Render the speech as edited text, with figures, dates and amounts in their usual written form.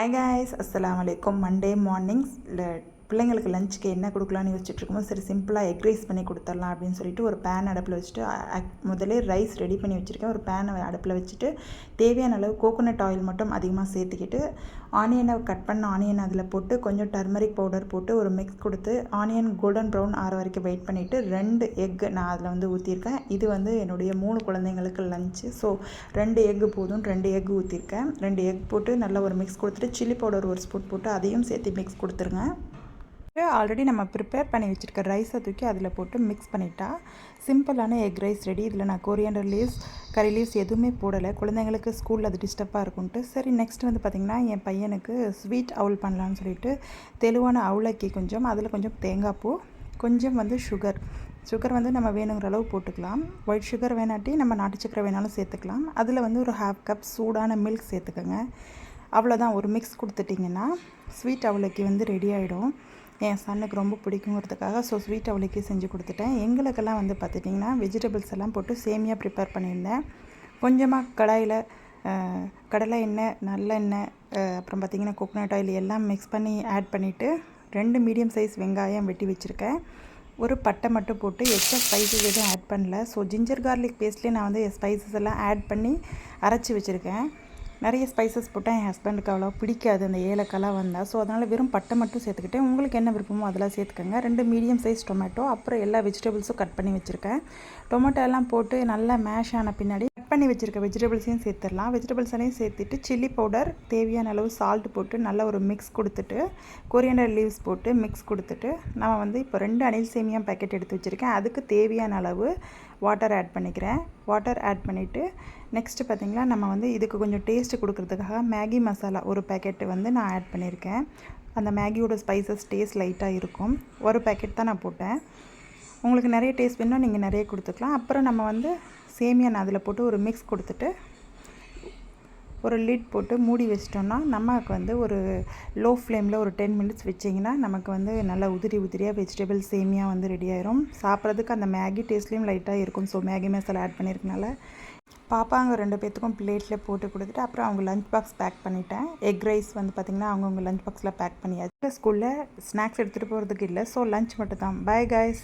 Hi guys, அஸ்ஸலாமு அலைக்கும். Monday mornings பிள்ளைங்களுக்கு லஞ்சுக்கு என்ன கொடுக்கலான்னு யோசிச்சுட்ருக்கோம். சரி, சிம்பிளாக எக் ரைஸ் பண்ணி கொடுத்துடலாம் அப்படின்னு சொல்லிட்டு ஒரு பேன் அடுப்பில் வச்சுட்டு முதலே ரைஸ் ரெடி பண்ணி வச்சுருக்கேன். ஒரு பேனை அடுப்பில் வச்சுட்டு தேவையான அளவு கோகோனட் ஆயில் மட்டும் அதிகமாக சேர்த்துக்கிட்டு ஆனியனை கட் பண்ண ஆனியன் அதில் போட்டு கொஞ்சம் டர்மரிக் பவுடர் போட்டு ஒரு மிக்ஸ் கொடுத்து ஆனியன் கோல்டன் ப்ரௌன் ஆற வரைக்கும் வெயிட் பண்ணிவிட்டு 2 எக் நான் அதில் ஊற்றிருக்கேன். இது என்னுடைய 3 குழந்தைங்களுக்கு லஞ்சு. ஸோ 2 எக்கு போதும், 2 எக் ஊற்றிருக்கேன். 2 எக் போட்டு நல்லா ஒரு மிக்ஸ் கொடுத்துட்டு சில்லி பவுடர் ஒரு ஸ்பூன் போட்டு அதையும் சேர்த்து மிக்ஸ் கொடுத்துருங்க. ஆல்ரெடி நம்ம ப்ரிப்பேர் பண்ணி வச்சுருக்க ரைஸை தூக்கி அதில் போட்டு மிக்ஸ் பண்ணிட்டா சிம்பிளான எக் ரைஸ் ரெடி. இதில் நான் கொரியாண்டர் லீவ்ஸ், கறி லீவ்ஸ் எதுவுமே போடலை. குழந்தைங்களுக்கு ஸ்கூலில் அது டிஸ்டர்பாக இருக்கும்ட்டு. சரி, நெக்ஸ்ட் பார்த்திங்கன்னா என் பையனுக்கு ஸ்வீட் அவுல் பண்ணலான்னு சொல்லிட்டு தெளிவான அவுலக்கி கொஞ்சம், அதில் கொஞ்சம் தேங்காய் பூ, கொஞ்சம் சுகர் நம்ம வேணுங்கிற அளவு போட்டுக்கலாம். ஒயிட் சுகர் வேணாட்டி நம்ம நாட்டு சக்கரை வேணாலும் சேர்த்துக்கலாம். அதில் ஒரு 1/2 கப் சூடான மில்க் சேர்த்துக்கோங்க. அவ்வளோதான். ஒரு மிக்ஸ் கொடுத்துட்டிங்கன்னா ஸ்வீட் அவுலக்கி ரெடி ஆகிடும். என் சன்னுக்கு ரொம்ப பிடிக்குங்கிறதுக்காக ஸ்வீட் அவளுக்கே செஞ்சு கொடுத்துட்டேன். எங்களுக்கெல்லாம் பார்த்துட்டிங்கன்னா வெஜிடபிள்ஸ் எல்லாம் போட்டு சேமியா ப்ரிப்பேர் பண்ணியிருந்தேன். கொஞ்சமாக கடாயில் கடலை எண்ணெய், நல்லெண்ணெய், அப்புறம் பார்த்திங்கன்னா கோகோனட் ஆயில் எல்லாம் மிக்ஸ் பண்ணி ஆட் பண்ணிவிட்டு 2 மீடியம் சைஸ் வெங்காயம் வெட்டி வச்சுருக்கேன். ஒரு பட்டை மட்டும் போட்டு எக்ஸ்ட்ரா ஸ்பைசஸ் எதுவும் ஆட் பண்ணல. ஸோ ஜிஞ்சர் கார்லிக் பேஸ்ட்லேயே நான் ஸ்பைசஸ் எல்லாம் ஆட் பண்ணி அரைச்சி வச்சுருக்கேன். நிறைய ஸ்பைசஸ் போட்டால் என் ஹஸ்பண்டுக்கு அவ்வளோ பிடிக்காது, அந்த ஏலக்காய்லாம் வந்தால். ஸோ அதனால் வெறும் பட்டை மட்டும் சேர்த்துக்கிட்டேன். உங்களுக்கு என்ன விருப்பமோ அதெல்லாம் சேர்த்துக்கோங்க. 2 மீடியம் சைஸ் டொமேட்டோ, அப்புறம் எல்லா வெஜிடபிள்ஸும் கட் பண்ணி வச்சுருக்கேன். டொமேட்டோ எல்லாம் போட்டு நல்லா மேஷ் ஆன பின்னாடி கட் பண்ணி வச்சுருக்க வெஜிடபிள்ஸையும் சேர்த்துடலாம். வெஜிடபிள்ஸையும் சேர்த்துட்டு சில்லி பவுடர், தேவையான அளவு சால்ட் போட்டு நல்லா ஒரு மிக்ஸ் கொடுத்துட்டு கொரியாண்டர் லீவ்ஸ் போட்டு மிக்ஸ் கொடுத்துட்டு நம்ம இப்போ 2 அணில் சேமியா பேக்கெட் எடுத்து வச்சுருக்கேன். அதுக்கு தேவையான அளவு வாட்டர் ஆட் பண்ணிக்கிறேன். வாட்டர் ஆட் பண்ணிவிட்டு நெக்ஸ்ட்டு பார்த்திங்கன்னா நம்ம இதுக்கு கொஞ்சம் டேஸ்ட்டு கொடுக்குறதுக்காக மேகி மசாலா ஒரு பேக்கெட்டு நான் ஆட் பண்ணியிருக்கேன். அந்த மேகியோட ஸ்பைசஸ் டேஸ்ட் லைட்டாக இருக்கும். ஒரு பேக்கெட் தான் நான் போட்டேன். உங்களுக்கு நிறைய டேஸ்ட் வேணும்னா நீங்கள் நிறைய கொடுத்துக்கலாம். அப்புறம் நம்ம சேமியா நான் அதில் போட்டு ஒரு மிக்ஸ் கொடுத்துட்டு ஒரு லிட் போட்டு மூடி வச்சிட்டோம்னா நமக்கு ஒரு லோ ஃப்ளேமில் ஒரு 10 மினிட்ஸ் வச்சிங்கன்னா நமக்கு நல்லா உதிரியாக வெஜிடபிள் சேமியா ரெடி ஆயிரும். சாப்பிட்றதுக்கு அந்த மேகி டேஸ்ட்லேயும் லைட்டாக இருக்கும். ஸோ மேகி மசாலா ஆட் பண்ணியிருக்கனால பாப்பாங்க 2 பேர்த்துக்கும் பிளேட்டில் போட்டு கொடுத்துட்டு அப்புறம் அவங்க லஞ்ச் பாக்ஸ் பேக் பண்ணிட்டேன். எக் ரைஸ் பார்த்திங்கன்னா அவங்கவுங்க லஞ்ச் பாக்ஸில் பேக் பண்ணியாச்சு. ஸ்கூலில் ஸ்நாக்ஸ் எடுத்துகிட்டு போகிறதுக்கு இல்லை. ஸோ லஞ்ச் மட்டும் தான். Bye guys.